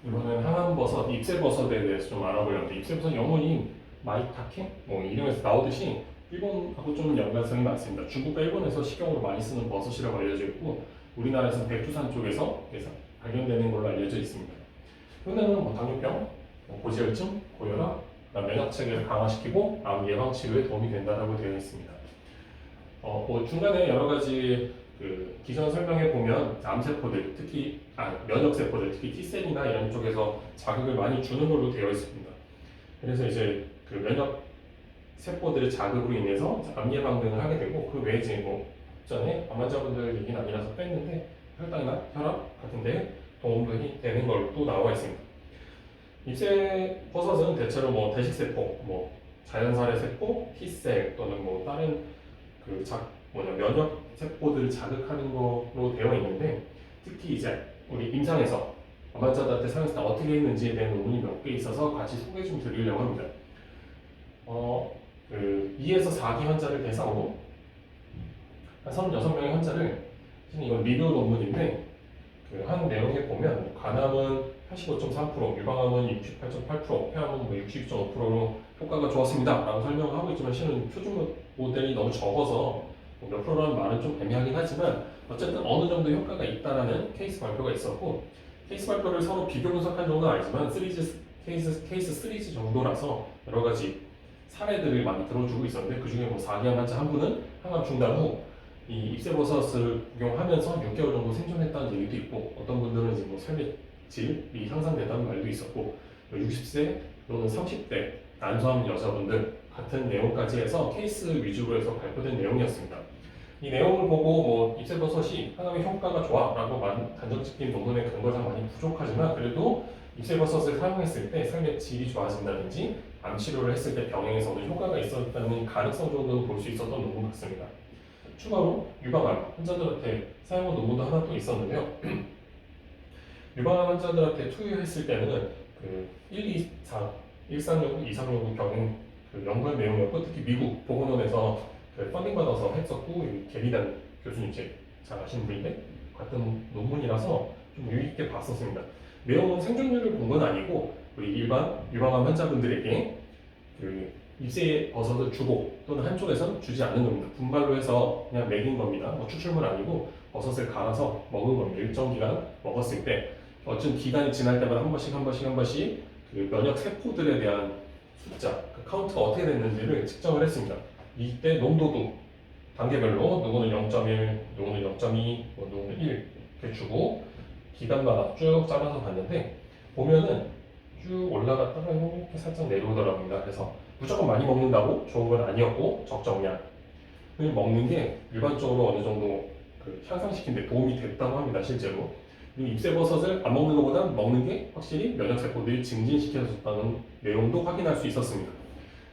이번엔 항암버섯, 잎새버섯에 대해서 좀 알아보려는데, 잎새버섯 영어인 마이타케? 뭐 이름에서 나오듯이 일본하고 좀 연관성이 많습니다. 중국과 일본에서 식용으로 많이 쓰는 버섯이라고 알려져 있고, 우리나라에서는 백두산 쪽에서 발견되는 걸로 알려져 있습니다. 흔히는 뭐 당뇨병, 고지혈증, 고혈압, 면역 체계를 강화시키고 암 예방 치료에 도움이 된다고 되어 있습니다. 뭐 중간에 여러 가지 기전 설명해 보면 암세포들, 특히 면역세포들, 특히 T셀이나 이런 쪽에서 자극을 많이 주는 걸로 되어 있습니다. 그래서 이제 면역 세포들의 자극으로 인해서 암 예방 등을 하게 되고, 그 외에 이제 뭐 전에 암 환자분들 얘기는 아니라서 뺐는데 혈당이나 혈압 같은 데 도움도 되는 걸로 나와 있습니다. 잎새버섯은 대체로 뭐 대식세포, 뭐 자연살의 세포, T셀 또는 뭐 다른 면역 세포들을 자극하는 거로 되어 있는데, 특히 이제 우리 임상에서 암 환자들한테 사용했을 때 어떻게 했는지에 대한 논문이 몇 개 있어서 같이 소개 좀 드리려고 합니다. 2에서 4기 환자를 대상으로 한 36명의 환자를, 이건 리뷰 논문인데 한 내용에 보면 간암은 85.3%, 유방암은 68.8%, 폐암은 62.5%로 효과가 좋았습니다 라고 설명을 하고 있지만, 실은 표준 모델이 너무 적어서 몇 프로라는 말은 좀 애매하긴 하지만 어쨌든 어느 정도 효과가 있다라는 케이스 발표가 있었고, 케이스 발표를 서로 비교 분석한 정도는 아니지만 케이스 시리즈 정도라서 여러 가지 사례들을 많이 들어주고 있었는데, 그 중에 뭐 4기암 환자 한 분은 항암 중단 후 이 잎새버섯을 복용하면서 6개월 정도 생존했다는 얘기도 있고, 어떤 분들은 이제 뭐 삶의 질이 향상됐다는 말도 있었고, 60세 또는 30대 난소암 여자분들 같은 내용까지 해서 케이스 위주로 해서 발표된 내용이었습니다. 이 내용을 보고 뭐 잎새버섯이 항암에 효과가 좋아라고 단정짓긴 논문의 근거상 많이 부족하지만, 그래도 잎새버섯을 사용했을 때 삶의 질이 좋아진다든지 암 치료를 했을 때 병행에서도 효과가 있었다는 가능성 정도는 볼 수 있었던 논문 같습니다. 추가로 유방암 환자들한테 사용한 논문도 하나 또 있었는데요. 유방암 환자들한테 투여했을 때는 13연구, 23연구 병행 연구한 내용이었고, 특히 미국 보건원에서 펀딩 받아서 했었고, 게리단 교수님 잘 아시는 분인데 같은 논문이라서 좀 유익있게 봤었습니다. 내용은 생존율을 본 건 아니고, 우리 일반 유방암 환자분들에게 잎새버섯을 주고 또는 한쪽에서는 주지 않는 겁니다. 분발로 해서 그냥 먹인 겁니다. 뭐 추출물 아니고 버섯을 갈아서 먹은 겁니다. 일정 기간 먹었을 때 어떤 기간이 지날 때마다 한 번씩 면역 세포들에 대한 숫자, 카운트가 어떻게 됐는지를 측정을 했습니다. 이때 농도도 단계별로 누구는 0.1, 누구는 0.2, 누구는 1 이렇게 주고 기간마다 쭉 잘라서 봤는데, 보면은 쭉 올라갔다가 이렇게 살짝 내려오더랍니다. 그래서 무조건 많이 먹는다고 좋은 건 아니었고, 적정량을 먹는 게 일반적으로 어느 정도 향상시키는 데 도움이 됐다고 합니다. 실제로. 그리고 잎새버섯을 안 먹는 것보다 먹는 게 확실히 면역세포들이 증진시켜줬다는 내용도 확인할 수 있었습니다.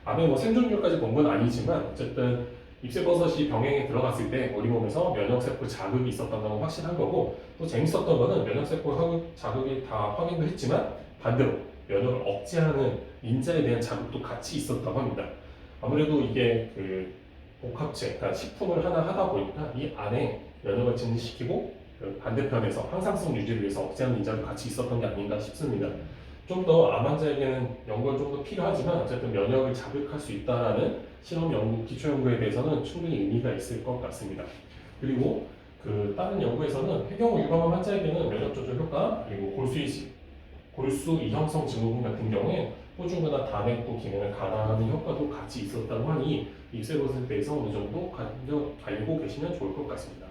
암의 뭐 생존율까지 본 건 아니지만 어쨌든 잎새버섯이 병행에 들어갔을 때 우리 몸에서 면역세포 자극이 있었다는 건 확실한 거고, 또 재밌었던 거는 면역세포 자극이 다 확인도 했지만 반대로 면역을 억제하는 인자에 대한 자극도 같이 있었다고 합니다. 아무래도 이게 복합체, 그러니까 식품을 하나 하다 보니까 이 안에 면역을 증진시키고 반대편에서 항상성 유지를 위해서 억제하는 인자도 같이 있었던 게 아닌가 싶습니다. 좀 더 암 환자에게는 연구가 좀 더 필요하지만 어쨌든 면역을 자극할 수 있다는 실험 연구, 기초 연구에 대해서는 충분히 의미가 있을 것 같습니다. 그리고 다른 연구에서는 폐경후 유방암 환자에게는 면역 조절 효과, 그리고 골수 이형성 증후군 같은 경우에 호중구나 단핵부 기능을 강화하는 효과도 같이 있었다고 하니 잎새버섯에 대해서 어느 정도 알고 계시면 좋을 것 같습니다.